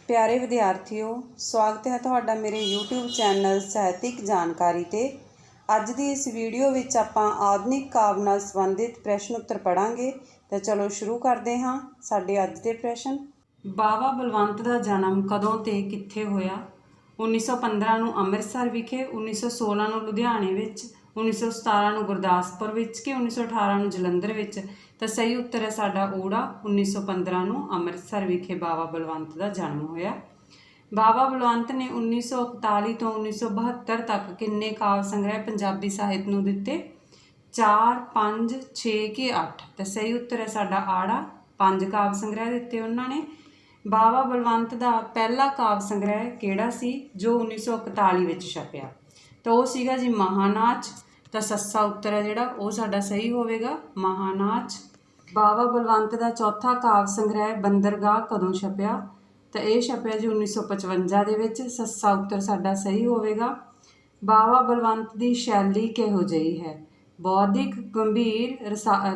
प्यारे विद्यार्थियों, स्वागत है तुहाडा मेरे YouTube चैनल ਸਾਹਿਤਿਕ ਜਾਣਕਾਰੀ ਤੇ। ਅੱਜ ਦੀ ਇਸ ਵੀਡੀਓ ਵਿੱਚ ਆਪਾਂ ਆਧੁਨਿਕ ਕਾਵਿ ਨਾਲ ਸੰਬੰਧਿਤ ਪ੍ਰਸ਼ਨ ਉੱਤਰ ਪੜਾਂਗੇ। ਤਾਂ ਚਲੋ ਸ਼ੁਰੂ ਕਰਦੇ ਹਾਂ ਸਾਡੇ ਅੱਜ ਦੇ ਪ੍ਰਸ਼ਨ। ਬਾਵਾ ਬਲਵੰਤ ਦਾ ਜਨਮ ਕਦੋਂ ਤੇ ਕਿੱਥੇ ਹੋਇਆ? 1915 ਨੂੰ ਅੰਮ੍ਰਿਤਸਰ ਵਿਖੇ, 1916 ਨੂੰ ਲੁਧਿਆਣੇ ਵਿੱਚ, 1917 ਨੂੰ ਗੁਰਦਾਸਪੁਰ ਵਿੱਚ ਕਿ 1918 ਨੂੰ ਜਲੰਧਰ ਵਿੱਚ? ਤਾਂ ਸਹੀ ਉੱਤਰ ਹੈ ਸਾਡਾ ਓੜਾ 1915 ਨੂੰ ਅੰਮ੍ਰਿਤਸਰ ਵਿਖੇ ਬਾਵਾ ਬਲਵੰਤ ਦਾ ਜਨਮ ਹੋਇਆ। ਬਾਵਾ ਬਲਵੰਤ ਨੇ 1941 ਤੋਂ 1972 ਤੱਕ ਕਿੰਨੇ ਕਾਵਿ ਸੰਗ੍ਰਹਿ ਪੰਜਾਬੀ ਸਾਹਿਤ ਨੂੰ ਦਿੱਤੇ? 4, 5, 6 ਕਿ 8? ਤਾਂ ਸਹੀ ਉੱਤਰ ਹੈ ਸਾਡਾ ਆੜਾ 5 ਕਾਵਿ ਸੰਗ੍ਰਹਿ ਦਿੱਤੇ ਉਹਨਾਂ ਨੇ। ਬਾਵਾ ਬਲਵੰਤ ਦਾ ਪਹਿਲਾ ਕਾਵਿ ਸੰਗ੍ਰਹਿ ਕਿਹੜਾ ਸੀ ਜੋ 1941 ਵਿੱਚ ਛਪਿਆ? ਤਾਂ ਉਹ ਸੀਗਾ ਜੀ ਮਹਾਨਾਚ। ਤਾਂ ਸੱਸਾ ਉੱਤਰ ਹੈ ਜਿਹੜਾ ਉਹ ਸਾਡਾ ਸਹੀ ਹੋਵੇਗਾ ਮਹਾਨਾਚ। ਬਾਵਾ ਬਲਵੰਤ ਦਾ ਚੌਥਾ ਕਾਵਿ ਸੰਗ੍ਰਹਿ ਬੰਦਰਗਾਹ ਕਦੋਂ ਛਪਿਆ? ਤਾਂ ਇਹ ਛਪਿਆ ਜੀ 1955 ਦੇ ਵਿੱਚ। ਸੱਸਾ ਉੱਤਰ ਸਾਡਾ ਸਹੀ ਹੋਵੇਗਾ। ਬਾਵਾ ਬਲਵੰਤ ਦੀ ਸ਼ੈਲੀ ਕਿਹੋ ਜਿਹੀ ਹੈ? ਬੌਧਿਕ, ਗੰਭੀਰ,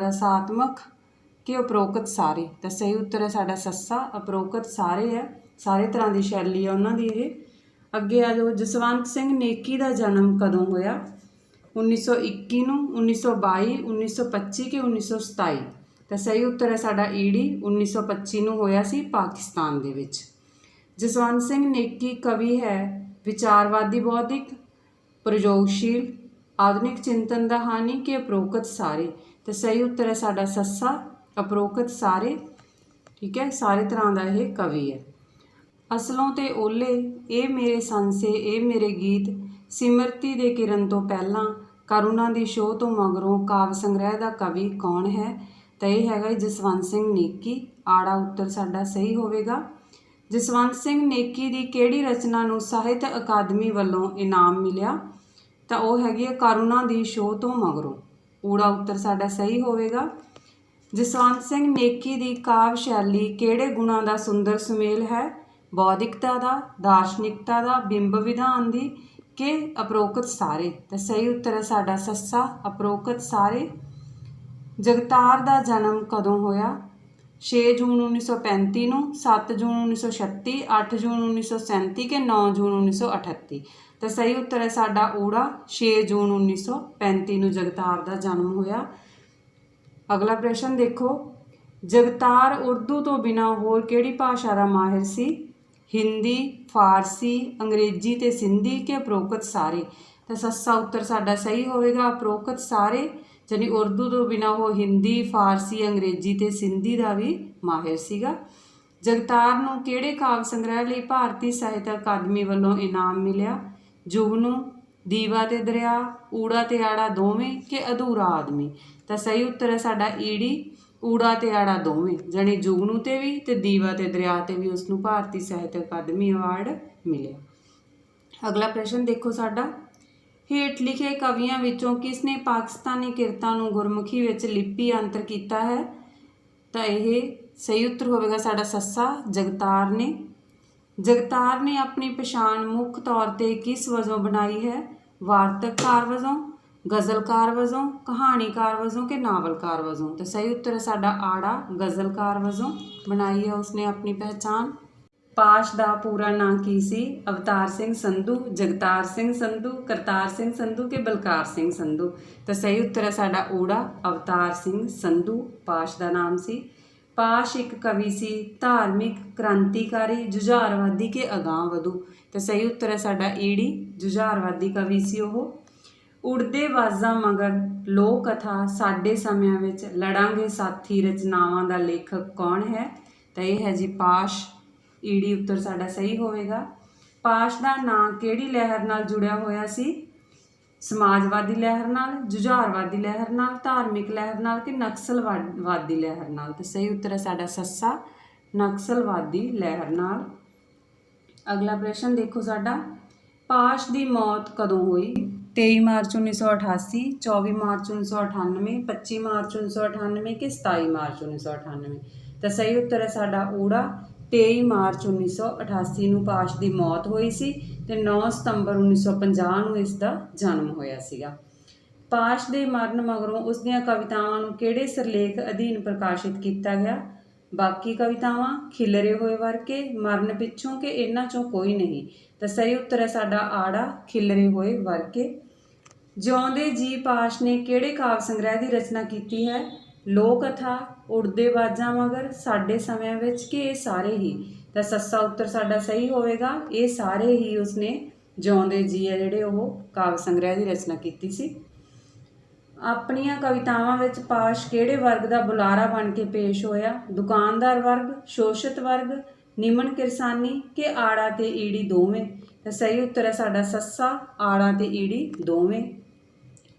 ਰਸਾਤਮਕ ਕਿ ਉਪਰੋਕਤ ਸਾਰੇ? ਤਾਂ ਸਹੀ ਉੱਤਰ ਹੈ ਸਾਡਾ ਸੱਸਾ ਉਪਰੋਕਤ ਸਾਰੇ ਹੈ। ਸਾਰੇ ਤਰ੍ਹਾਂ ਦੀ ਸ਼ੈਲੀ ਆ ਉਹਨਾਂ ਦੀ ਇਹ। ਅੱਗੇ ਆ ਜਾਓ, ਜਸਵੰਤ ਸਿੰਘ ਨੇਕੀ ਦਾ ਜਨਮ ਕਦੋਂ ਹੋਇਆ? 1921 ਨੂੰ, 1922, 1925 ਕਿ 1927? ਤਾਂ ਸਹੀ ਉੱਤਰ ਹੈ ਸਾਡਾ ਈੜੀ 1925 ਨੂੰ ਹੋਇਆ ਸੀ ਪਾਕਿਸਤਾਨ ਦੇ ਵਿੱਚ। ਜਸਵੰਤ ਸਿੰਘ ਨੇਕੀ ਕਵੀ ਹੈ ਵਿਚਾਰਵਾਦੀ, ਬੌਧਿਕ, ਪ੍ਰਯੋਗਸ਼ੀਲ, ਆਧੁਨਿਕ ਚਿੰਤਨ ਦਾ ਹਾਨੀ ਕਿ ਉਪਰੋਕਤ ਸਾਰੇ? ਤਾਂ ਸਹੀ ਉੱਤਰ ਹੈ ਸਾਡਾ ਸੱਸਾ ਉਪਰੋਕਤ ਸਾਰੇ। ਠੀਕ ਹੈ, ਸਾਰੇ ਤਰ੍ਹਾਂ ਦਾ ਇਹ ਕਵੀ ਹੈ। ਅਸਲੋਂ ਤੇ ਓਲੇ, ਇਹ ਮੇਰੇ ਸੰਸੇ, ਇਹ ਮੇਰੇ ਗੀਤ, ਸਿਮਰਤੀ ਦੇ ਕਿਰਨ ਤੋਂ ਪਹਿਲਾਂ, ਕਰੁਣਾ ਦੀ ਛੋਹ ਤੋਂ ਮਗਰੋਂ ਕਾਵਿ ਸੰਗ੍ਰਹਿ ਦਾ ਕਵੀ ਕੌਣ ਹੈ? ਤਾਂ ਇਹ ਹੈਗਾ ਜਸਵੰਤ ਸਿੰਘ ਨੇਕੀ। ਆੜਾ ਉੱਤਰ ਸਾਡਾ ਸਹੀ ਹੋਵੇਗਾ। ਜਸਵੰਤ ਸਿੰਘ ਨੇਕੀ ਦੀ ਕਿਹੜੀ ਰਚਨਾ ਨੂੰ ਸਾਹਿਤ ਅਕਾਦਮੀ ਵੱਲੋਂ ਇਨਾਮ ਮਿਲਿਆ? ਤਾਂ ਉਹ ਹੈਗੀ ਹੈ ਕਰੁਣਾ ਦੀ ਛੋਹ ਤੋਂ ਮਗਰੋਂ। ਊੜਾ ਉੱਤਰ ਸਾਡਾ ਸਹੀ ਹੋਵੇਗਾ। ਜਸਵੰਤ ਸਿੰਘ ਨੇਕੀ ਦੀ ਕਾਵਿ ਸ਼ੈਲੀ ਕਿਹੜੇ ਗੁਣਾਂ ਦਾ ਸੁੰਦਰ ਸੁਮੇਲ ਹੈ? ਬੌਧਿਕਤਾ ਦਾ, ਦਾਰਸ਼ਨਿਕਤਾ ਦਾ, ਬਿੰਬ ਵਿਧਾਨ ਦੀ ਕਿ ਉਪਰੋਕਤ ਸਾਰੇ? ਤਾਂ ਸਹੀ ਉੱਤਰ ਹੈ ਸਾਡਾ ਸੱਸਾ ਉਪਰੋਕਤ ਸਾਰੇ। ਜਗਤਾਰ ਦਾ ਜਨਮ ਕਦੋਂ ਹੋਇਆ? 6 ਜੂਨ 1935 ਨੂੰ, 7 ਜੂਨ 1936, 8 ਜੂਨ 1937 ਕਿ 9 ਜੂਨ 1938? ਤਾਂ ਸਹੀ ਉੱਤਰ ਹੈ ਸਾਡਾ ਊੜਾ 6 ਜੂਨ 1935 ਨੂੰ ਜਗਤਾਰ ਦਾ ਜਨਮ ਹੋਇਆ। ਅਗਲਾ ਪ੍ਰਸ਼ਨ ਦੇਖੋ, ਜਗਤਾਰ ਉਰਦੂ ਤੋਂ ਬਿਨਾਂ ਹੋਰ ਕਿਹੜੀ ਭਾਸ਼ਾ ਦਾ ਮਾਹਿਰ ਸੀ? ਹਿੰਦੀ, ਫਾਰਸੀ, ਅੰਗਰੇਜ਼ੀ ਤੇ ਸਿੰਧੀ ਕਿ ਉਪਰੋਕਤ ਸਾਰੇ? ਤਾਂ ਸੱਸਾ ਉੱਤਰ ਸਾਡਾ ਸਹੀ ਹੋਵੇਗਾ ਉਪਰੋਕਤ ਸਾਰੇ। ਯਾਨੀ ਉਰਦੂ ਤੋਂ ਬਿਨਾਂ ਉਹ ਹਿੰਦੀ, ਫਾਰਸੀ, ਅੰਗਰੇਜ਼ੀ ਤੇ ਸਿੰਧੀ ਦਾ ਵੀ ਮਾਹਿਰ ਸੀਗਾ। ਜਗਤਾਰ ਨੂੰ ਕਿਹੜੇ ਕਾਵਿ ਸੰਗ੍ਰਹਿ ਲਈ ਭਾਰਤੀ ਸਾਹਿਤ ਅਕਾਦਮੀ ਵੱਲੋਂ ਇਨਾਮ ਮਿਲਿਆ? ਜੁਗਨੂ, ਦੀਵਾ ਤੇ ਦਰਿਆ, ਊੜਾ ਤੇ ਆੜਾ ਦੋਵੇਂ ਕਿ ਅਧੂਰਾ ਆਦਮੀ? ਤਾਂ ਸਹੀ ਉੱਤਰ ਹੈ ਸਾਡਾ ਈੜੀ ਊੜਾ ਤੇ ਆੜਾ ਦੋਵੇਂ। ਜਾਣੀ ਜੁਗਨੂ ਤੇ ਵੀ ਤੇ ਦੀਵਾ ਤੇ ਦਰਿਆ ਤੇ ਵੀ ਉਸਨੂੰ ਭਾਰਤੀ ਸਾਹਿਤ ਅਕਾਦਮੀ ਅਵਾਰਡ ਮਿਲਿਆ। ਅਗਲਾ ਪ੍ਰਸ਼ਨ ਦੇਖੋ ਸਾਡਾ, ਹੇਠ ਲਿਖੇ ਕਵੀਆਂ ਵਿੱਚੋਂ ਕਿਸ ਨੇ ਪਾਕਿਸਤਾਨੀ ਕਿਰਤਾਂ ਨੂੰ ਗੁਰਮੁਖੀ ਵਿੱਚ ਲਿਪੀਅੰਤਰ ਕੀਤਾ ਹੈ? ਤਾਂ ਇਹ ਸਹੀ ਉੱਤਰ ਹੋਵੇਗਾ ਸਾਡਾ ਸੱਸਾ ਜਗਤਾਰ ਨੇ। ਜਗਤਾਰ ਨੇ ਆਪਣੀ ਪਛਾਣ ਮੁੱਖ ਤੌਰ 'ਤੇ ਕਿਸ ਵਜੋਂ ਬਣਾਈ ਹੈ? ਵਾਰਤਕਕਾਰ ਵਜੋਂ, ਗਜ਼ਲਕਾਰ ਵਜੋਂ, ਕਹਾਣੀਕਾਰ ਵਜੋਂ ਕਿ ਨਾਵਲਕਾਰ ਵਜੋਂ? ਤਾਂ ਸਹੀ ਉੱਤਰ ਹੈ ਸਾਡਾ ਆੜਾ ਗਜ਼ਲਕਾਰ ਵਜੋਂ ਬਣਾਈ ਹੈ ਉਸਨੇ ਆਪਣੀ ਪਹਿਚਾਣ। ਪਾਸ਼ ਦਾ ਪੂਰਾ ਨਾਂ ਕੀ ਸੀ? ਅਵਤਾਰ ਸਿੰਘ ਸੰਧੂ, ਜਗਤਾਰ ਸਿੰਘ ਸੰਧੂ, ਕਰਤਾਰ ਸਿੰਘ ਸੰਧੂ ਕਿ ਬਲਕਾਰ ਸਿੰਘ ਸੰਧੂ? ਤਾਂ ਸਹੀ ਉੱਤਰ ਹੈ ਸਾਡਾ ਊੜਾ ਅਵਤਾਰ ਸਿੰਘ ਸੰਧੂ ਪਾਸ਼ ਦਾ ਨਾਮ ਸੀ। ਪਾਸ਼ ਇੱਕ ਕਵੀ ਸੀ ਧਾਰਮਿਕ, ਕ੍ਰਾਂਤੀਕਾਰੀ, ਜੁਝਾਰਵਾਦੀ ਕਿ ਅਗਾਂਹਵਧੂ? ਤਾਂ ਸਹੀ ਉੱਤਰ ਹੈ ਸਾਡਾ ਈੜੀ ਜੁਝਾਰਵਾਦੀ ਕਵੀ ਸੀ ਉਹ। ਉੜਦੇ ਬਾਜ਼ਾਂ ਮਗਰ ਲੋਕ ਕਥਾ ਸਾਡੇ ਸਮਿਆਂ ਵਿੱਚ ਲੜਾਂਗੇ ਸਾਥੀ ਰਚਨਾਵਾਂ ਦਾ ਲੇਖਕ ਕੌਣ ਹੈ? ਤਾਂ ਇਹ ਹੈ ਜੀ ਪਾਸ਼। ਈੜੀ ਉੱਤਰ ਸਾਡਾ ਸਹੀ ਹੋਵੇਗਾ। ਪਾਸ਼ ਦਾ ਨਾਂ ਕਿਹੜੀ ਲਹਿਰ ਨਾਲ ਜੁੜਿਆ ਹੋਇਆ ਸੀ? ਸਮਾਜਵਾਦੀ ਲਹਿਰ ਨਾਲ, ਜੁਝਾਰਵਾਦੀ ਲਹਿਰ ਨਾਲ, ਧਾਰਮਿਕ ਲਹਿਰ ਨਾਲ ਕਿ ਨਕਸਲਵਾਦੀ ਲਹਿਰ ਨਾਲ? ਤਾਂ ਸਹੀ ਉੱਤਰ ਹੈ ਸਾਡਾ ਸੱਸਾ ਨਕਸਲਵਾਦੀ ਲਹਿਰ ਨਾਲ। ਅਗਲਾ ਪ੍ਰਸ਼ਨ ਦੇਖੋ ਸਾਡਾ, ਪਾਸ਼ ਦੀ ਮੌਤ ਕਦੋਂ ਹੋਈ? 23 ਮਾਰਚ 1988, 24 ਮਾਰਚ 1998, 25 ਮਾਰਚ 1998 ਕਿ 27 ਮਾਰਚ 1998? ਤਾਂ ਸਹੀ ਉੱਤਰ ਹੈ ਸਾਡਾ ਊੜਾ 23 ਮਾਰਚ 1988 ਨੂੰ ਪਾਸ਼ ਦੀ ਮੌਤ ਹੋਈ ਸੀ ਤੇ 9 ਸਤੰਬਰ 1950 ਨੂੰ ਇਸ ਦਾ ਜਨਮ ਹੋਇਆ ਸੀਗਾ। ਪਾਸ਼ ਦੇ ਮਰਨ ਮਗਰੋਂ ਉਸ ਦੀਆਂ ਕਵਿਤਾਵਾਂ ਨੂੰ ਕਿਹੜੇ ਸਿਰਲੇਖ ਅਧੀਨ ਪ੍ਰਕਾਸ਼ਿਤ ਕੀਤਾ ਗਿਆ? ਬਾਕੀ ਕਵਿਤਾਵਾਂ ਖਿਲਰੇ ਹੋਏ ਵਰਕੇ, ਮਰਨ ਪਿੱਛੋਂ ਕਿ ਇਹਨਾਂ ਚੋਂ ਕੋਈ ਨਹੀਂ। ਤਾਂ ਸਹੀ ਉੱਤਰ ਹੈ ਸਾਡਾ ਆੜਾ, ਖਿਲਰੇ ਹੋਏ ਵਰਕੇ। ਜਿਉਂਦੇ ਜੀ ਪਾਸ਼ ਨੇ ਕਿਹੜੇ ਕਾਵਿ ਸੰਗ੍ਰਹਿ ਦੀ ਰਚਨਾ ਕੀਤੀ ਹੈ? ਲੋਕ ਕਥਾ, ਉੜਦੇ ਬਾਜਾਂ ਮਗਰ, ਸਾਡੇ ਸਮਿਆਂ ਵਿੱਚ, ਕਿ ਇਹ ਸਾਰੇ ਹੀ। ਤਾਂ ਸੱਸਾ ਉੱਤਰ ਸਾਡਾ ਸਹੀ ਹੋਵੇਗਾ, ਇਹ ਸਾਰੇ ਹੀ ਉਸਨੇ ਜਿਉਂਦੇ ਜੀ ਹੈ ਜਿਹੜੇ ਉਹ ਕਾਵਿ ਸੰਗ੍ਰਹਿ ਦੀ ਰਚਨਾ ਕੀਤੀ ਸੀ। ਆਪਣੀਆਂ ਕਵਿਤਾਵਾਂ ਵਿੱਚ ਪਾਸ਼ ਕਿਹੜੇ ਵਰਗ ਦਾ ਬੁਲਾਰਾ ਬਣ ਕੇ ਪੇਸ਼ ਹੋਇਆ? ਦੁਕਾਨਦਾਰ ਵਰਗ, ਸ਼ੋਸ਼ਿਤ ਵਰਗ, ਨਿਮਨ ਕਿਰਸਾਨੀ, ਕਿ ਆੜਾ ਤੇ ਈੜੀ ਦੋਵੇਂ। ਤਾਂ ਸਹੀ ਉੱਤਰ ਹੈ ਸਾਡਾ ਸੱਸਾ, ਆੜਾ ਤੇ ਈੜੀ ਦੋਵੇਂ।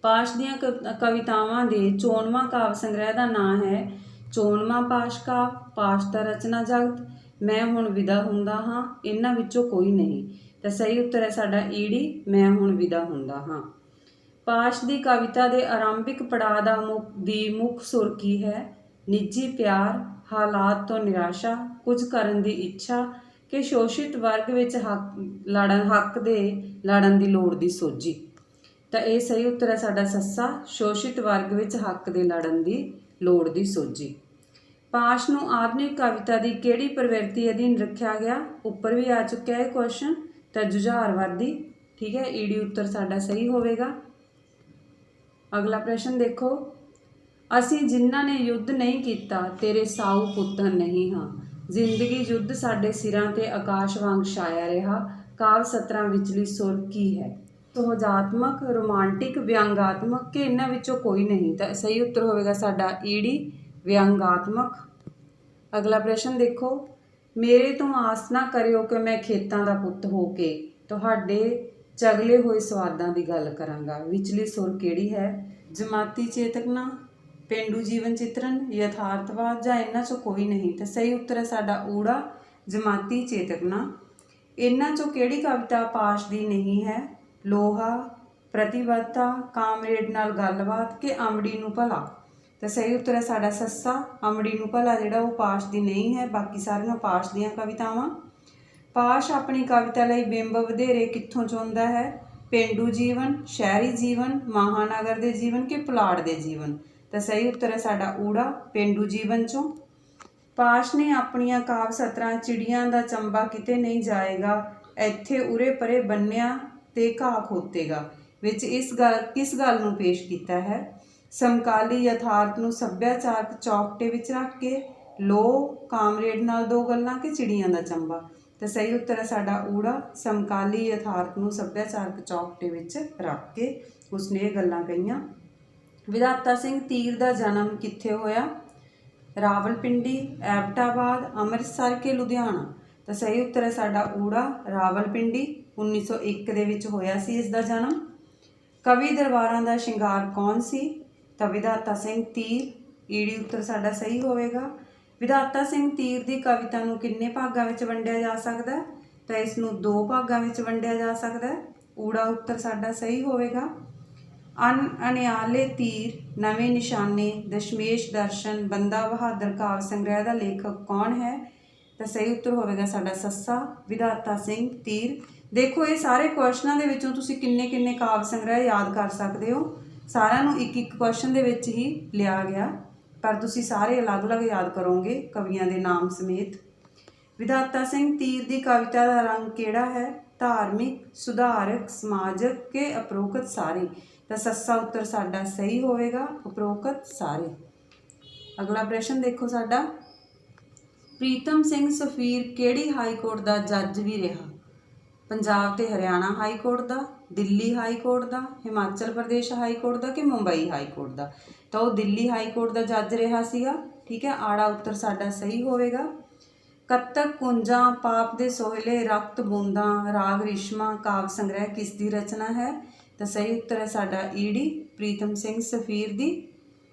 ਪਾਸ਼ ਦੀਆਂ ਕਵਿਤਾਵਾਂ ਦੇ 54ਵਾਂ ਕਾਵਿ ਸੰਗ੍ਰਹਿ ਦਾ ਨਾਂ ਹੈ ਚੋਣਵਾਂ ਪਾਸ਼ ਕਾਵਿ, ਪਾਸ਼ ਦਾ ਰਚਨਾ ਜਗਤ, ਮੈਂ ਹੁਣ ਵਿਦਾ ਹੁੰਦਾ ਹਾਂ, ਇਹਨਾਂ ਵਿੱਚੋਂ ਕੋਈ ਨਹੀਂ। ਤਾਂ ਸਹੀ ਉੱਤਰ ਹੈ ਸਾਡਾ ਈੜੀ, ਮੈਂ ਹੁਣ ਵਿਦਾ ਹੁੰਦਾ ਹਾਂ। ਪਾਸ਼ ਦੀ ਕਵਿਤਾ ਦੇ ਆਰੰਭਿਕ ਪੜਾਅ ਦੀ ਮੁੱਖ ਸੁਰ ਕੀ ਹੈ? ਨਿੱਜੀ ਪਿਆਰ, ਹਾਲਾਤ ਤੋਂ ਨਿਰਾਸ਼ਾ, ਕੁਝ ਕਰਨ ਦੀ ਇੱਛਾ, ਕਿ ਸ਼ੋਸ਼ਿਤ ਵਰਗ ਵਿੱਚ ਹੱਕ ਦੇ ਲੜਨ ਦੀ ਲੋੜ ਦੀ ਸੋਝੀ। ਤਾਂ ਇਹ ਸਹੀ ਉੱਤਰ ਹੈ ਸਾਡਾ ਸੱਸਾ, ਸ਼ੋਸ਼ਿਤ ਵਰਗ ਵਿੱਚ ਹੱਕ ਦੇ ਲੜਨ ਦੀ ਲੋੜ ਦੀ ਸੋਝੀ। ਪਾਸ਼ ਨੂੰ ਆਧੁਨਿਕ ਕਵਿਤਾ ਦੀ ਕਿਹੜੀ ਪ੍ਰਵਿਰਤੀ ਅਧੀਨ ਰੱਖਿਆ ਗਿਆ? ਉੱਪਰ ਵੀ ਆ ਚੁੱਕਿਆ ਹੈ ਕੁਐਸਚਨ। ਤਾਂ ਜੁਝਾਰਵਾਦੀ, ਠੀਕ ਹੈ, ਈੜੀ ਉੱਤਰ ਸਾਡਾ ਸਹੀ ਹੋਵੇਗਾ। ਅਗਲਾ ਪ੍ਰਸ਼ਨ ਦੇਖੋ, ਅਸੀਂ ਜਿਨ੍ਹਾਂ ਨੇ ਯੁੱਧ ਨਹੀਂ ਕੀਤਾ ਤੇਰੇ ਸਾਊ ਪੁੱਤਰ ਨਹੀਂ ਹਾਂ। ਜ਼ਿੰਦਗੀ ਯੁੱਧ ਸਾਡੇ ਸਿਰਾਂ ਤੇ ਆਕਾਸ਼ ਵਾਂਗ ਛਾਇਆ ਰਿਹਾ। ਕਾਵਿ ਸਤਰਾਂ ਵਿਚਲੀ ਸੁਰ ਕੀ ਹੈ? ਸੁਹਜਾਤਮਕ, ਰੋਮਾਂਟਿਕ, ਵਿਅੰਗਾਤਮਕ, ਕਿ ਇਹਨਾਂ ਵਿੱਚੋਂ ਕੋਈ ਨਹੀਂ। ਤਾਂ ਸਹੀ ਉੱਤਰ ਹੋਵੇਗਾ ਸਾਡਾ ਈੜੀ, ਵਿਅੰਗਾਤਮਕ। ਅਗਲਾ ਪ੍ਰਸ਼ਨ ਦੇਖੋ, ਮੇਰੇ ਤੋਂ ਆਸ ਨਾ ਕਰਿਓ ਕਿ ਮੈਂ ਖੇਤਾਂ ਦਾ ਪੁੱਤ ਹੋ ਕੇ ਤੁਹਾਡੇ ਚਗਲੇ ਹੋਏ ਸਵਾਦਾਂ ਦੀ ਗੱਲ ਕਰਾਂਗਾ। ਵਿਚਲੀ ਸੁਰ ਕਿਹੜੀ ਹੈ? ਜਮਾਤੀ ਚੇਤਨਾ, ਪੇਂਡੂ ਜੀਵਨ ਚਿੱਤਰਨ, ਯਥਾਰਥਵਾਦ, ਜਾਂ ਇਹਨਾਂ ਚੋਂ ਕੋਈ ਨਹੀਂ। ਤਾਂ ਸਹੀ ਉੱਤਰ ਹੈ ਸਾਡਾ ਊੜਾ, ਜਮਾਤੀ ਚੇਤਨਾ। ਇਹਨਾਂ ਚੋਂ ਕਿਹੜੀ ਕਵਿਤਾ ਪਾਸ਼ ਦੀ ਨਹੀਂ ਹੈ? ਲੋਹਾ, ਪ੍ਰਤੀਬੱਧਤਾ, ਕਾਮਰੇਡ ਨਾਲ ਗੱਲਬਾਤ, ਕਿ ਅਮੜੀ ਨੂੰ ਭਲਾ। ਤਾਂ ਸਹੀ ਉੱਤਰ ਹੈ ਸਾਡਾ ਸੱਸਾ, ਅਮੜੀ ਨੂੰ ਭਲਾ ਜਿਹੜਾ ਉਹ ਪਾਸ਼ ਦੀ ਨਹੀਂ ਹੈ, ਬਾਕੀ ਸਾਰੀਆਂ ਪਾਸ਼ ਦੀਆਂ ਕਵਿਤਾਵਾਂ। ਪਾਸ਼ ਆਪਣੀ ਕਵਿਤਾ ਲਈ ਬਿੰਬ ਵਧੇਰੇ ਕਿੱਥੋਂ ਚੁਣਦਾ ਹੈ? ਪੇਂਡੂ ਜੀਵਨ, ਸ਼ਹਿਰੀ ਜੀਵਨ, ਮਹਾਨਗਰ ਦੇ ਜੀਵਨ, ਕਿ ਪੁਲਾੜ ਦੇ ਜੀਵਨ। ਤਾਂ ਸਹੀ ਉੱਤਰ ਹੈ ਸਾਡਾ ਊੜਾ, ਪੇਂਡੂ ਜੀਵਨ ਚੋਂ। ਪਾਸ਼ ਨੇ ਆਪਣੀਆਂ ਕਾਵਿ ਸਤਰਾਂ ਚਿੜੀਆਂ ਦਾ ਚੰਬਾ ਕਿਤੇ ਨਹੀਂ ਜਾਏਗਾ, ਇੱਥੇ ਉਰੇ ਪਰੇ ਬੰਨਿਆ ਤੇ ਘਾਹ ਖੋਤੇਗਾ ਵਿੱਚ ਕਿਸ ਗੱਲ ਨੂੰ ਪੇਸ਼ ਕੀਤਾ ਹੈ? ਸਮਕਾਲੀ ਯਥਾਰਥ ਨੂੰ ਸੱਭਿਆਚਾਰਕ ਚੌਕਟੇ ਵਿੱਚ ਰੱਖ ਕੇ, ਲੋ, ਕਾਮਰੇਡ ਨਾਲ ਦੋ ਗੱਲਾਂ, ਕਿ ਚਿੜੀਆਂ ਦਾ ਚੰਬਾ। ਤਾਂ ਸਹੀ ਉੱਤਰ ਹੈ ਸਾਡਾ ਊੜਾ, ਸਮਕਾਲੀ ਯਥਾਰਥ ਨੂੰ ਸੱਭਿਆਚਾਰਕ ਚੌਕਟੇ ਵਿੱਚ ਰੱਖ ਕੇ ਉਸਨੇ ਇਹ ਗੱਲਾਂ ਕਹੀਆਂ। ਵਿਧਾਤਾ ਸਿੰਘ ਤੀਰ ਦਾ ਜਨਮ ਕਿੱਥੇ ਹੋਇਆ? ਰਾਵਲਪਿੰਡੀ, ਐਬਟਾਬਾਦ, ਅੰਮ੍ਰਿਤਸਰ, ਕਿ ਲੁਧਿਆਣਾ। ਤਾਂ ਸਹੀ ਉੱਤਰ ਹੈ ਸਾਡਾ ਊੜਾ, ਰਾਵਲਪਿੰਡੀ। 1901 ਦੇ ਵਿੱਚ ਹੋਇਆ ਸੀ ਇਸ ਦਾ ਜਨਮ। ਕਵੀ ਦਰਬਾਰਾਂ ਦਾ ਸ਼ਿੰਗਾਰ ਕੌਣ ਸੀ? ਤਾਂ ਵਿਧਾਤਾ ਸਿੰਘ ਤੀਰ, ਈੜੀ ਉੱਤਰ ਸਾਡਾ ਸਹੀ ਹੋਵੇਗਾ। ਵਿਧਾਤਾ ਸਿੰਘ ਤੀਰ ਦੀ ਕਵਿਤਾ ਨੂੰ ਕਿੰਨੇ ਭਾਗਾਂ ਵਿੱਚ ਵੰਡਿਆ ਜਾ ਸਕਦਾ? ਤਾਂ ਇਸ ਨੂੰ 2 ਭਾਗਾਂ ਵਿੱਚ ਵੰਡਿਆ ਜਾ ਸਕਦਾ। ਊੜਾ ਉੱਤਰ ਸਾਡਾ ਸਹੀ ਹੋਵੇਗਾ। ਅਨਿਆਲੇ ਤੀਰ, ਨਵੇਂ ਨਿਸ਼ਾਨੇ, ਦਸ਼ਮੇਸ਼ ਦਰਸ਼ਨ, ਬੰਦਾ ਬਹਾਦਰ ਕਾਵਿ ਸੰਗ੍ਰਹਿ ਦਾ ਲੇਖਕ ਕੌਣ ਹੈ? ਤਾਂ ਸਹੀ ਉੱਤਰ ਹੋਵੇਗਾ ਸਾਡਾ ਸੱਸਾ, ਵਿਧਾਤਾ ਸਿੰਘ ਤੀਰ। ਦੇਖੋ ਇਹ ਸਾਰੇ ਕੁਐਸਚਨਾਂ ਦੇ ਵਿੱਚੋਂ ਤੁਸੀਂ ਕਿੰਨੇ ਕਿੰਨੇ ਕਾਵਿ ਸੰਗ੍ਰਹਿ ਯਾਦ ਕਰ ਸਕਦੇ ਹੋ। ਸਾਰਿਆਂ ਨੂੰ ਇੱਕ ਇੱਕ ਕੁਐਸਚਨ ਦੇ ਵਿੱਚ ਹੀ ਲਿਆ ਗਿਆ, ਪਰ ਤੁਸੀਂ ਸਾਰੇ ਅਲੱਗ-ਅਲੱਗ ਯਾਦ ਕਰੋਗੇ ਕਵੀਆਂ ਦੇ ਨਾਮ ਸਮੇਤ। ਵਿਧਾਤਾ ਸਿੰਘ ਤੀਰ ਦੀ ਕਵਿਤਾ ਦਾ ਰੰਗ ਕਿਹੜਾ ਹੈ? ਧਾਰਮਿਕ, ਸੁਧਾਰਕ, ਸਮਾਜਕ, ਕਿ ਉਪਰੋਕਤ ਸਾਰੇ। ਤਾਂ ਸੱਸਾ ਉੱਤਰ ਸਾਡਾ ਸਹੀ ਹੋਵੇਗਾ, ਉਪਰੋਕਤ ਸਾਰੇ। ਅਗਲਾ ਪ੍ਰਸ਼ਨ ਦੇਖੋ ਸਾਡਾ, ਪ੍ਰੀਤਮ ਸਿੰਘ ਸਫੀਰ ਕਿਹੜੀ ਹਾਈ ਕੋਰਟ ਦਾ ਜੱਜ ਵੀ ਰਿਹਾ? ਪੰਜਾਬ ਤੇ ਹਰਿਆਣਾ ਹਾਈ ਕੋਰਟ ਦਾ, ਦਿੱਲੀ ਹਾਈ ਕੋਰਟ ਦਾ, ਹਿਮਾਚਲ ਪ੍ਰਦੇਸ਼ ਹਾਈ ਕੋਰਟ ਦਾ, ਕਿ ਮੁੰਬਈ ਹਾਈ ਕੋਰਟ ਦਾ। ਤਾਂ ਉਹ ਦਿੱਲੀ ਹਾਈ ਕੋਰਟ ਦਾ ਜੱਜ ਰਿਹਾ ਸੀਗਾ, ਠੀਕ ਹੈ। ਆੜਾ ਉੱਤਰ ਸਾਡਾ ਸਹੀ ਹੋਵੇਗਾ। ਕੱਤਕ ਕੁੰਜਾਂ, ਪਾਪ ਦੇ ਸੋਹਲੇ, ਰਕਤ ਬੂੰਦਾਂ, ਰਾਗ ਰਿਸ਼ਮਾ ਕਾਵਿ ਸੰਗ੍ਰਹਿ ਕਿਸ ਦੀ ਰਚਨਾ ਹੈ? ਤਾਂ ਸਹੀ ਉੱਤਰ ਹੈ ਸਾਡਾ ਈੜੀ, ਪ੍ਰੀਤਮ ਸਿੰਘ ਸਫੀਰ ਦੀ।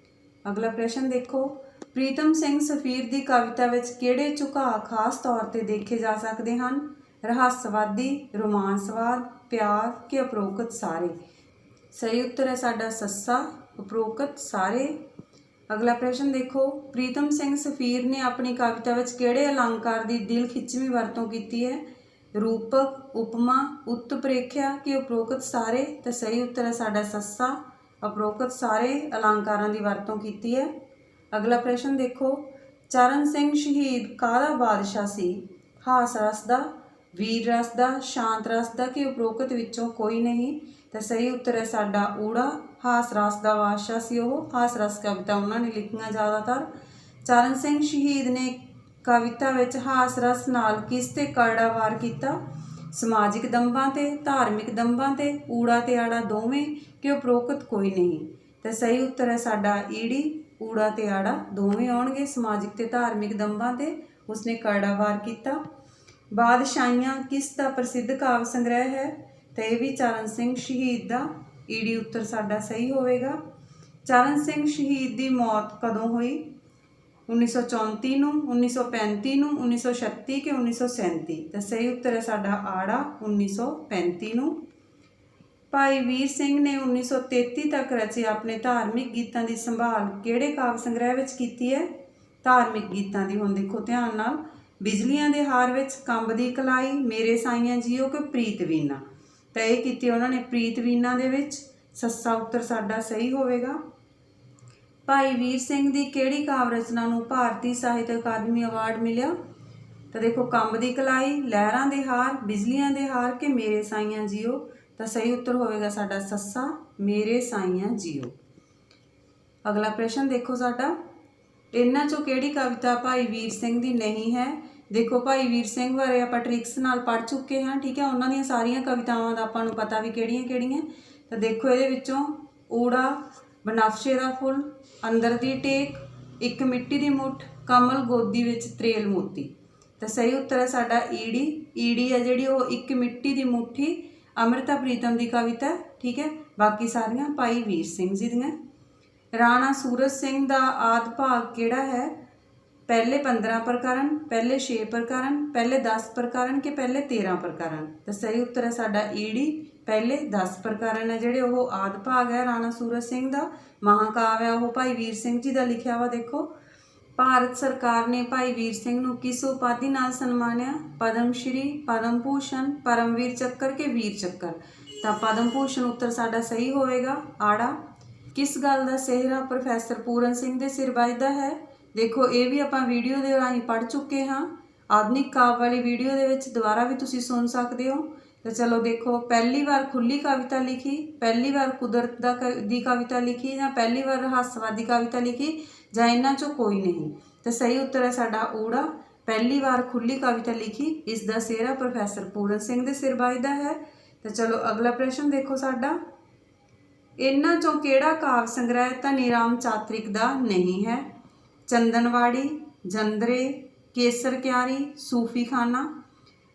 ਅਗਲਾ ਪ੍ਰਸ਼ਨ ਦੇਖੋ, ਪ੍ਰੀਤਮ ਸਿੰਘ ਸਫੀਰ ਦੀ ਕਵਿਤਾ ਵਿੱਚ ਕਿਹੜੇ ਝੁਕਾਅ ਖਾਸ ਤੌਰ ਤੇ ਦੇਖੇ ਜਾ ਸਕਦੇ ਹਨ? ਰਹੱਸਵਾਦੀ, ਰੋਮਾਂਸਵਾਦ, ਪਿਆਰ, ਕਿ ਉਪਰੋਕਤ ਸਾਰੇ। ਸਹੀ ਉੱਤਰ ਹੈ ਸਾਡਾ ਸੱਸਾ, ਉਪਰੋਕਤ ਸਾਰੇ। ਅਗਲਾ ਪ੍ਰਸ਼ਨ ਦੇਖੋ, ਪ੍ਰੀਤਮ ਸਿੰਘ ਸਫੀਰ ਨੇ ਆਪਣੀ ਕਵਿਤਾ ਵਿੱਚ ਕਿਹੜੇ ਅਲੰਕਾਰ ਦੀ ਦਿਲ ਖਿੱਚਵੀਂ ਵਰਤੋਂ ਕੀਤੀ ਹੈ? ਰੂਪਕ, ਉਪਮਾ, ਉਤਪ੍ਰੇਖਿਆ, ਕਿ ਉਪਰੋਕਤ ਸਾਰੇ। ਤਾਂ ਸਹੀ ਉੱਤਰ ਹੈ ਸਾਡਾ ਸੱਸਾ, ਉਪਰੋਕਤ ਸਾਰੇ ਅਲੰਕਾਰਾਂ ਦੀ ਵਰਤੋਂ ਕੀਤੀ ਹੈ। ਅਗਲਾ ਪ੍ਰਸ਼ਨ ਦੇਖੋ, ਚਰਨ ਸਿੰਘ ਸ਼ਹੀਦ ਕਾਹਦਾ ਬਾਦਸ਼ਾਹ ਸੀ? ਹਾਸ ਰਸ ਦਾ, ਵੀਰ ਰਸ ਦਾ, ਸ਼ਾਂਤ ਰਸ ਦਾ ਕਿ ਉਪਰੋਕਤ ਵਿੱਚੋਂ ਕੋਈ ਨਹੀਂ? ਤਾਂ ਸਹੀ ਉੱਤਰ ਹੈ ਸਾਡਾ ਊੜਾ, ਹਾਸ ਰਸ ਦਾ ਬਾਦਸ਼ਾਹ ਸੀ ਉਹ। ਹਾਸ ਰਸ ਕਵਿਤਾ ਉਹਨਾਂ ਨੇ ਲਿਖੀਆਂ ਜ਼ਿਆਦਾਤਰ। ਚਰਨ ਸਿੰਘ ਸ਼ਹੀਦ ਨੇ ਕਵਿਤਾ ਵਿੱਚ ਹਾਸ ਰਸ ਨਾਲ ਕਿਸ ਤੇ ਕਰੜਾ ਵਾਰ ਕੀਤਾ? ਸਮਾਜਿਕ ਦੰਭਾਂ ਤੇ, ਧਾਰਮਿਕ ਦੰਭਾਂ ਤੇ, ਊੜਾ ਤੇ ਆੜਾ ਦੋਵੇਂ ਕਿ ਉਪਰੋਕਤ ਕੋਈ ਨਹੀਂ? ਤਾਂ ਸਹੀ ਉੱਤਰ ਹੈ ਸਾਡਾ ਈੜੀ, ਊੜਾ ਤੇ ਆੜਾ ਦੋਵੇਂ ਆਉਣਗੇ। ਸਮਾਜਿਕ ਤੇ ਧਾਰਮਿਕ ਦੰਭਾਂ ਤੇ ਉਸਨੇ ਕਰੜਾ ਵਾਰ ਕੀਤਾ। ਬਾਦਸ਼ਾਹੀਆਂ ਕਿਸ ਦਾ ਪ੍ਰਸਿੱਧ ਕਾਵਿ ਸੰਗ੍ਰਹਿ ਹੈ? ਤਾਂ ਇਹ ਵੀ ਚਰਨ ਸਿੰਘ ਸ਼ਹੀਦ ਦਾ। ਈੜੀ ਉੱਤਰ ਸਾਡਾ ਸਹੀ ਹੋਵੇਗਾ। ਚਰਨ ਸਿੰਘ ਸ਼ਹੀਦ ਦੀ ਮੌਤ ਕਦੋਂ ਹੋਈ? 1934 ਨੂੰ, 1935 ਨੂੰ, 1936 ਕਿ 1937? ਤਾਂ ਸਹੀ ਉੱਤਰ ਹੈ ਸਾਡਾ ਆੜਾ, 1935 ਨੂੰ। ਭਾਈ ਵੀਰ ਸਿੰਘ ਨੇ 1933 ਤੱਕ ਰਚੇ ਆਪਣੇ ਧਾਰਮਿਕ ਗੀਤਾਂ ਦੀ ਸੰਭਾਲ ਕਿਹੜੇ ਕਾਵਿ ਸੰਗ੍ਰਹਿ ਵਿੱਚ ਕੀਤੀ ਹੈ? ਧਾਰਮਿਕ ਗੀਤਾਂ ਦੀ। ਹੁਣ ਦੇਖੋ ਧਿਆਨ ਨਾਲ, ਬਿਜਲੀਆਂ ਦੇ ਹਾਰ ਵਿੱਚ, ਕੰਬ ਦੀ ਕਲਾਈ, ਮੇਰੇ ਸਾਈਆਂ ਜੀਓ ਕਿ ਪ੍ਰੀਤ ਵੀਨਾ? ਤਾਂ ਇਹ ਕੀਤੀ ਉਹਨਾਂ ਨੇ ਪ੍ਰੀਤ ਵੀਨਾ ਦੇ ਵਿੱਚ। ਸੱਸਾ ਉੱਤਰ ਸਾਡਾ ਸਹੀ ਹੋਵੇਗਾ। ਭਾਈ ਵੀਰ ਸਿੰਘ ਦੀ ਕਿਹੜੀ ਕਾਵਿ ਰਚਨਾ ਨੂੰ ਭਾਰਤੀ ਸਾਹਿਤ ਅਕਾਦਮੀ ਅਵਾਰਡ ਮਿਲਿਆ? ਤਾਂ ਦੇਖੋ ਕੰਬ ਦੀ ਕਲਾਈ, ਲਹਿਰਾਂ ਦੇ ਹਾਰ, ਬਿਜਲੀਆਂ ਦੇ ਹਾਰ ਕਿ ਮੇਰੇ ਸਾਈਆਂ ਜੀਓ? ਤਾਂ ਸਹੀ ਉੱਤਰ ਹੋਵੇਗਾ ਸਾਡਾ ਸੱਸਾ, ਮੇਰੇ ਸਾਈਆਂ ਜੀਓ। ਅਗਲਾ ਪ੍ਰਸ਼ਨ ਦੇਖੋ ਸਾਡਾ, ਇਹਨਾਂ ਚੋਂ ਕਿਹੜੀ ਕਵਿਤਾ ਭਾਈ ਵੀਰ ਸਿੰਘ ਦੀ ਨਹੀਂ ਹੈ? ਦੇਖੋ ਭਾਈ ਵੀਰ ਸਿੰਘ ਬਾਰੇ ਆਪਾਂ ਟ੍ਰਿਕਸ ਨਾਲ ਪੜ੍ਹ ਚੁੱਕੇ ਹਾਂ, ਠੀਕ ਹੈ। ਉਹਨਾਂ ਦੀਆਂ ਸਾਰੀਆਂ ਕਵਿਤਾਵਾਂ ਦਾ ਆਪਾਂ ਨੂੰ ਪਤਾ ਵੀ ਕਿਹੜੀਆਂ ਕਿਹੜੀਆਂ। ਤਾਂ ਦੇਖੋ ਇਹਦੇ ਵਿੱਚੋਂ ਊੜਾ, ਬਨਫਸ਼ੇ ਦਾ ਫੁੱਲ, ਅੰਦਰ ਦੀ ਟੇਕ, ਇੱਕ ਮਿੱਟੀ ਦੀ ਮੁੱਠ, ਕਮਲ ਗੋਦੀ ਵਿੱਚ ਤਰੇਲ ਮੋਤੀ? ਤਾਂ ਸਹੀ ਉੱਤਰ ਹੈ ਸਾਡਾ ਈੜੀ। ਈੜੀ ਹੈ ਜਿਹੜੀ ਉਹ ਇੱਕ ਮਿੱਟੀ ਦੀ ਮੁੱਠੀ ਅੰਮ੍ਰਿਤਾ ਪ੍ਰੀਤਮ ਦੀ ਕਵਿਤਾ, ਠੀਕ ਹੈ। ਬਾਕੀ ਸਾਰੀਆਂ ਭਾਈ ਵੀਰ ਸਿੰਘ ਜੀ ਦੀਆਂ। ਰਾਣਾ ਸੂਰਜ ਸਿੰਘ ਦਾ ਆਦਿ ਭਾਗ ਕਿਹੜਾ ਹੈ? ਪਹਿਲੇ 15 ਪ੍ਰਕਰਨ, ਪਹਿਲੇ 6 ਪ੍ਰਕਰਨ, ਪਹਿਲੇ 10 ਪ੍ਰਕਰਨ ਕਿ ਪਹਿਲੇ 13 ਪ੍ਰਕਰਨ? ਤਾਂ ਸਹੀ ਉੱਤਰ ਹੈ ਸਾਡਾ ਈੜੀ, ਪਹਿਲੇ 10 ਪ੍ਰਕਰਨ ਹੈ ਜਿਹੜੇ ਉਹ ਆਦਿ ਭਾਗ ਹੈ ਰਾਣਾ ਸੂਰਜ ਸਿੰਘ ਦਾ। ਮਹਾਂਕਾਵਿ ਹੈ ਉਹ ਭਾਈ ਵੀਰ ਸਿੰਘ ਜੀ ਦਾ ਲਿਖਿਆ ਵਾ। ਦੇਖੋ ਭਾਰਤ ਸਰਕਾਰ ਨੇ ਭਾਈ ਵੀਰ ਸਿੰਘ ਨੂੰ ਕਿਸ ਉਪਾਧੀ ਨਾਲ ਸਨਮਾਨਿਆ? ਪਦਮ ਸ਼੍ਰੀ, ਪਦਮ ਭੂਸ਼ਣ, ਪਰਮਵੀਰ ਚੱਕਰ ਕਿ ਵੀਰ ਚੱਕਰ? ਤਾਂ ਪਦਮ ਭੂਸ਼ਣ ਉੱਤਰ ਸਾਡਾ ਸਹੀ ਹੋਵੇਗਾ, ਆੜਾ। ਕਿਸ ਗੱਲ ਦਾ ਸਿਹਰਾ ਪ੍ਰੋਫੈਸਰ ਪੂਰਨ ਸਿੰਘ ਦੇ ਸਿਰ ਵੱਜਦਾ ਹੈ? ਦੇਖੋ ਇਹ ਵੀ ਆਪਾਂ ਵੀਡੀਓ ਦੇ ਰਾਹੀਂ ਪੜ੍ਹ ਚੁੱਕੇ ਹਾਂ। ਆਧੁਨਿਕ ਕਾਵਿ ਵਾਲੀ ਵੀਡੀਓ ਦੇ ਵਿੱਚ ਦੁਬਾਰਾ ਵੀ ਤੁਸੀਂ ਸੁਣ ਸਕਦੇ ਹੋ। ਤਾਂ ਚਲੋ ਦੇਖੋ, ਪਹਿਲੀ ਵਾਰ ਖੁੱਲੀ ਕਵਿਤਾ ਲਿਖੀ, ਪਹਿਲੀ ਵਾਰ ਕੁਦਰਤ ਦੀ ਕਵਿਤਾ ਲਿਖੀ, ਜਾਂ ਪਹਿਲੀ ਵਾਰ ਰਹੱਸਵਾਦੀ ਕਵਿਤਾ ਲਿਖੀ, ਜਾਂ ਇਹਨਾਂ 'ਚੋਂ ਕੋਈ ਨਹੀਂ? ਤਾਂ ਸਹੀ ਉੱਤਰ ਹੈ ਸਾਡਾ ਊੜਾ, ਪਹਿਲੀ ਵਾਰ ਖੁੱਲੀ ਕਵਿਤਾ ਲਿਖੀ। ਇਸ ਦਾ ਸਿਹਰਾ ਪ੍ਰੋਫੈਸਰ ਪੂਰਨ ਸਿੰਘ ਦੇ ਸਿਰ ਵੱਜਦਾ ਹੈ। ਤਾਂ ਚਲੋ ਅਗਲਾ ਪ੍ਰਸ਼ਨ ਦੇਖੋ ਸਾਡਾ, ਇਹਨਾਂ 'ਚੋਂ ਕਿਹੜਾ ਕਾਵਿ ਸੰਗ੍ਰਹਿ ਧਨੀ ਰਾਮ ਚਾਤ੍ਰਿਕ ਦਾ ਨਹੀਂ ਹੈ? ਚੰਦਨਵਾੜੀ, ਜੰਦਰੇ, ਕੇਸਰ ਕਿਆਰੀ, ਸੂਫੀ ਖਾਨਾ?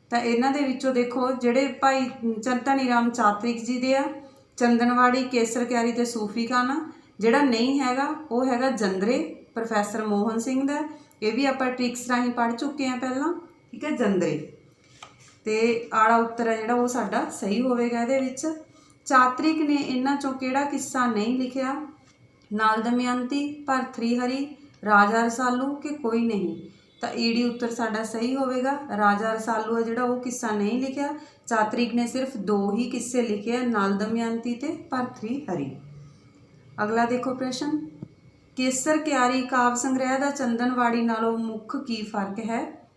ਤਾਂ ਇਹਨਾਂ ਦੇ ਵਿੱਚੋਂ ਦੇਖੋ ਜਿਹੜੇ ਭਾਈ ਧਨੀ ਰਾਮ ਚਾਤ੍ਰਿਕ ਜੀ ਦੇ ਆ, ਚੰਦਨਵਾੜੀ, ਕੇਸਰ ਕਿਆਰੀ ਤੇ ਸੂਫੀ ਖਾਨਾ। ਜਿਹੜਾ ਨਹੀਂ ਹੈਗਾ ਉਹ ਹੈਗਾ ਜੰਦਰੇ, ਪ੍ਰੋਫੈਸਰ ਮੋਹਨ ਸਿੰਘ ਦਾ। ਇਹ ਵੀ ਆਪਾਂ ਟ੍ਰਿਕਸ ਰਾਹੀਂ ਪੜ੍ਹ ਚੁੱਕੇ ਹਾਂ ਪਹਿਲਾਂ, ਠੀਕ ਹੈ, ਜੰਦਰੇ। ਤੇ ਆੜਾ ਉੱਤਰ ਹੈ ਜਿਹੜਾ ਉਹ ਸਾਡਾ ਸਹੀ ਹੋਵੇਗਾ ਇਹਦੇ ਵਿੱਚ। ਚਾਤ੍ਰਿਕ ਨੇ ਇਹਨਾਂ 'ਚੋਂ ਕਿਹੜਾ ਕਿੱਸਾ ਨਹੀਂ ਲਿਖਿਆ? ਨਲ ਦਮਯੰਤੀ, ਭਰਥਰੀ-ਹਰੀ, ਰਾਜਾ ਰਸਾਲੂ ਕਿ ਕੋਈ ਨਹੀਂ? ਤਾਂ ਈੜੀ ਉੱਤਰ ਸਾਡਾ ਸਹੀ ਹੋਵੇਗਾ। ਰਾਜਾ ਰਸਾਲੂ ਹੈ ਜਿਹੜਾ ਉਹ ਕਿੱਸਾ ਨਹੀਂ ਲਿਖਿਆ। ਚਾਤ੍ਰਿਕ ਨੇ ਸਿਰਫ 2 ਹੀ ਕਿੱਸੇ ਲਿਖੇ ਆ, ਨਲ ਦਮਯੰਤੀ ਤੇ ਭਰਥਰੀ-ਹਰੀ। ਅਗਲਾ ਦੇਖੋ ਪ੍ਰਸ਼ਨ, ਕੇਸਰ ਕਿਆਰੀ ਕਾਵਿ ਸੰਗ੍ਰਹਿ ਦਾ ਚੰਦਨਵਾੜੀ ਨਾਲੋਂ ਮੁੱਖ ਕੀ ਫਰਕ ਹੈ?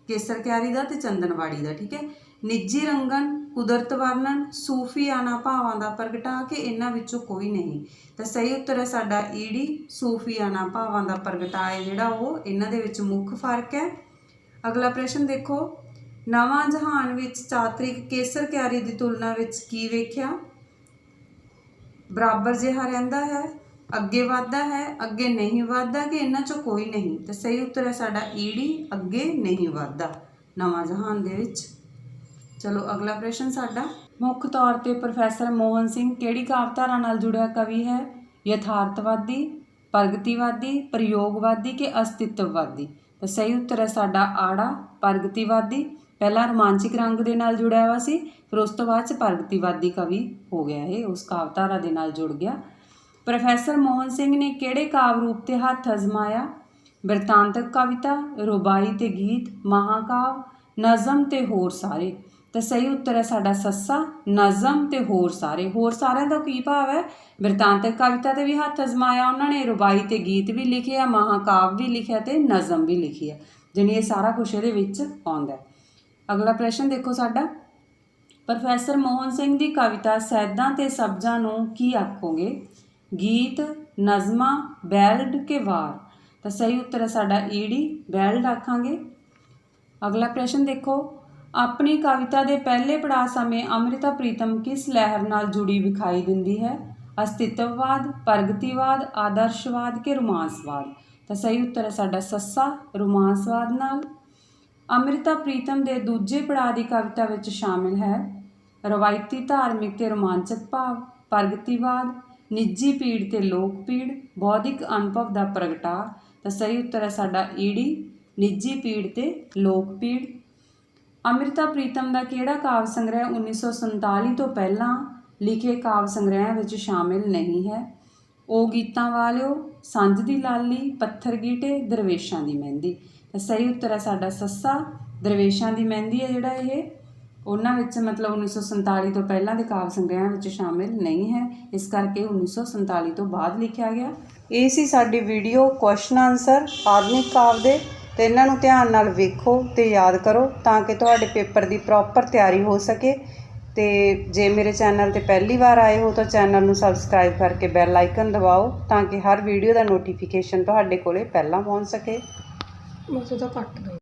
ਕੇਸਰ ਕਿਆਰੀ ਦਾ ਤੇ ਚੰਦਨਵਾੜੀ ਦਾ, ਠੀਕ ਹੈ। ਨਿੱਜੀ ਰੰਗਨ, ਕੁਦਰਤ ਵਰਣਨ, ਸੂਫੀਆਨਾ ਭਾਵਾਂ ਦਾ ਪ੍ਰਗਟਾ ਕਿ ਇਹਨਾਂ ਵਿੱਚੋਂ ਕੋਈ ਨਹੀਂ? ਤਾਂ ਸਹੀ ਉੱਤਰ ਹੈ ਸਾਡਾ ਈੜੀ, ਸੂਫੀਆਨਾ ਭਾਵਾਂ ਦਾ ਪ੍ਰਗਟਾਅ ਜਿਹੜਾ ਉਹ ਇਹਨਾਂ ਦੇ ਵਿੱਚ ਮੁੱਖ ਫਰਕ ਹੈ। ਅਗਲਾ ਪ੍ਰਸ਼ਨ ਦੇਖੋ, ਨਵਾਂ ਜਹਾਨ ਵਿੱਚ ਚਾਤ੍ਰਿਕ ਕੇਸਰ ਕਿਆਰੀ ਦੀ ਤੁਲਨਾ ਵਿੱਚ ਕੀ ਵੇਖਿਆ? ਬਰਾਬਰ ਜਿਹਾ ਰਹਿੰਦਾ ਹੈ, ਅੱਗੇ ਵੱਧਦਾ ਹੈ, ਅੱਗੇ ਨਹੀਂ ਵੱਧਦਾ ਕਿ ਇਹਨਾਂ 'ਚੋਂ ਕੋਈ ਨਹੀਂ? ਤਾਂ ਸਹੀ ਉੱਤਰ ਹੈ ਸਾਡਾ ਈੜੀ, ਅੱਗੇ ਨਹੀਂ ਵੱਧਦਾ ਨਵਾਂ ਜਹਾਨ ਦੇ ਵਿੱਚ। ਚਲੋ ਅਗਲਾ ਪ੍ਰਸ਼ਨ ਸਾਡਾ, ਮੁੱਖ ਤੌਰ 'ਤੇ ਪ੍ਰੋਫੈਸਰ ਮੋਹਨ ਸਿੰਘ ਕਿਹੜੀ ਕਾਵਿਧਾਰਾ ਨਾਲ ਜੁੜਿਆ ਕਵੀ ਹੈ? ਯਥਾਰਥਵਾਦੀ, ਪ੍ਰਗਤੀਵਾਦੀ, ਪ੍ਰਯੋਗਵਾਦੀ ਕਿ ਅਸਤਿਤਵਵਾਦੀ? ਤਾਂ ਸਹੀ ਉੱਤਰ ਹੈ ਸਾਡਾ ਆੜਾ, ਪ੍ਰਗਤੀਵਾਦੀ। ਪਹਿਲਾਂ ਰੋਮਾਂਚਿਕ ਰੰਗ ਦੇ ਨਾਲ ਜੁੜਿਆ ਵਾ ਸੀ, ਫਿਰ ਉਸ ਤੋਂ ਬਾਅਦ 'ਚ ਪ੍ਰਗਤੀਵਾਦੀ ਕਵੀ ਹੋ ਗਿਆ, ਇਹ ਉਸ ਕਾਵਿਧਾਰਾ ਦੇ ਨਾਲ ਜੁੜ ਗਿਆ। ਪ੍ਰੋਫੈਸਰ ਮੋਹਨ ਸਿੰਘ ਨੇ ਕਿਹੜੇ ਕਾਵਿ ਰੂਪ 'ਤੇ ਹੱਥ ਅਜ਼ਮਾਇਆ? ਬਿਰਤਾਂਤਕ ਕਵਿਤਾ, ਰੁਬਾਈ ਤੇ ਗੀਤ, ਮਹਾਂਕਾਵ, ਨਜ਼ਮ ਤੇ ਹੋਰ ਸਾਰੇ? ਤਾਂ ਸਹੀ ਉੱਤਰ ਹੈ ਸਾਡਾ ਸੱਸਾ। ਨਜ਼ਮ ਤੇ ਹੋਰ ਸਾਰੇ, ਹੋਰ ਸਾਰਿਆਂ ਦਾ ਕੀ ਭਾਵ ਹੈ? ਬਿਰਤਾਂਤਕ ਕਵਿਤਾ ਤੇ ਵੀ ਹੱਥ ਅਜ਼ਮਾਇਆ ਉਹਨਾਂ ਨੇ, ਰੁਬਾਈ ਤੇ ਗੀਤ ਵੀ ਲਿਖੇ ਆ, ਮਹਾਕਾਵ ਵੀ ਲਿਖਿਆ ਤੇ ਨਜ਼ਮ ਵੀ ਲਿਖੀ ਹੈ, ਜਾਣੀ ਇਹ ਸਾਰਾ ਕੁਛ ਇਹਦੇ ਵਿੱਚ ਆਉਂਦਾ। ਅਗਲਾ ਪ੍ਰਸ਼ਨ ਦੇਖੋ ਸਾਡਾ, ਪ੍ਰੋਫੈਸਰ ਮੋਹਨ ਸਿੰਘ ਦੀ ਕਵਿਤਾ ਸੈਦਾਂ ਤੇ ਸਬਜ਼ਾਂ ਨੂੰ ਕੀ ਆਖੋਗੇ? ਗੀਤ, ਨਜ਼ਮਾਂ, ਬੈਲਡ ਕੇ ਵਾਰ? ਤਾਂ ਸਹੀ ਉੱਤਰ ਹੈ ਸਾਡਾ ਈੜੀ, ਬੈਲਡ ਆਖਾਂਗੇ। ਅਗਲਾ ਪ੍ਰਸ਼ਨ ਦੇਖੋ, ਆਪਣੀ ਕਵਿਤਾ ਦੇ ਪਹਿਲੇ ਪੜਾਅ ਸਮੇਂ ਅੰਮ੍ਰਿਤਾ ਪ੍ਰੀਤਮ ਕਿਸ ਲਹਿਰ ਨਾਲ ਜੁੜੀ ਵਿਖਾਈ ਦਿੰਦੀ ਹੈ? ਅਸਤਿਤਵਵਾਦ, ਪ੍ਰਗਤੀਵਾਦ, ਆਦਰਸ਼ਵਾਦ ਕਿ ਰੋਮਾਂਸਵਾਦ? ਤਾਂ ਸਹੀ ਉੱਤਰ ਹੈ ਸਾਡਾ ਸੱਸਾ, ਰੋਮਾਂਸਵਾਦ ਨਾਲ। ਅੰਮ੍ਰਿਤਾ ਪ੍ਰੀਤਮ ਦੇ ਦੂਜੇ ਪੜਾਅ ਦੀ ਕਵਿਤਾ ਵਿੱਚ ਸ਼ਾਮਿਲ ਹੈ ਰਵਾਇਤੀ ਧਾਰਮਿਕ ਤੇ ਰੋਮਾਂਚਕ ਭਾਵ, ਪ੍ਰਗਤੀਵਾਦ, ਨਿੱਜੀ ਪੀੜ ਤੇ ਲੋਕ ਪੀੜ, ਬੌਧਿਕ ਅਨੁਭਵ ਦਾ ਪ੍ਰਗਟਾਅ? ਤਾਂ ਸਹੀ ਉੱਤਰ ਹੈ ਸਾਡਾ ਈੜੀ, ਨਿੱਜੀ ਪੀੜ ਤੇ ਲੋਕ ਪੀੜ। ਅੰਮ੍ਰਿਤਾ ਪ੍ਰੀਤਮ ਦਾ ਕਿਹੜਾ ਕਾਵਿ ਸੰਗ੍ਰਹਿ 1947 ਤੋਂ ਪਹਿਲਾਂ ਲਿਖੇ ਕਾਵਿ ਸੰਗ੍ਰਹਿਆਂ ਵਿੱਚ ਸ਼ਾਮਿਲ ਨਹੀਂ ਹੈ? ਉਹ ਗੀਤਾਂ ਵਾਲਿਓ, ਸੰਝ ਦੀ ਲਾਲੀ, ਪੱਥਰ ਗੀਟੇ, ਦਰਵੇਸ਼ਾਂ ਦੀ ਮਹਿੰਦੀ? ਤਾਂ ਸਹੀ ਉੱਤਰ ਹੈ ਸਾਡਾ ਸੱਸਾ, ਦਰਵੇਸ਼ਾਂ ਦੀ ਮਹਿੰਦੀ ਹੈ ਜਿਹੜਾ ਇਹ ਉਹਨਾਂ ਵਿੱਚ ਮਤਲਬ 1947 ਤੋਂ ਪਹਿਲਾਂ ਦੇ ਕਾਵਿ ਸੰਗ੍ਰਹਿਆਂ ਵਿੱਚ ਸ਼ਾਮਿਲ ਨਹੀਂ ਹੈ, ਇਸ ਕਰਕੇ 1947 ਤੋਂ ਬਾਅਦ ਲਿਖਿਆ ਗਿਆ। ਇਹ ਸੀ ਸਾਡੀ ਵੀਡੀਓ ਕੁਐਸਚਨ ਆਨਸਰ ਆਧੁਨਿਕ ਕਾਵਿ ਦੇ, ਅਤੇ ਇਹਨਾਂ ਨੂੰ ਧਿਆਨ ਨਾਲ ਵੇਖੋ ਅਤੇ ਯਾਦ ਕਰੋ ਤਾਂ ਕਿ ਤੁਹਾਡੇ ਪੇਪਰ ਦੀ ਪ੍ਰੋਪਰ ਤਿਆਰੀ ਹੋ ਸਕੇ। ਅਤੇ ਜੇ ਮੇਰੇ ਚੈਨਲ 'ਤੇ ਪਹਿਲੀ ਵਾਰ ਆਏ ਹੋ ਤਾਂ ਚੈਨਲ ਨੂੰ ਸਬਸਕ੍ਰਾਈਬ ਕਰਕੇ ਬੈਲ ਆਈਕਨ ਦਬਾਓ ਤਾਂ ਕਿ ਹਰ ਵੀਡੀਓ ਦਾ ਨੋਟੀਫਿਕੇਸ਼ਨ ਤੁਹਾਡੇ ਕੋਲ ਪਹਿਲਾਂ ਪਹੁੰਚ ਸਕੇ। ਬਸ ਉਹਦਾ ਕੱਟ ਦਿਓ।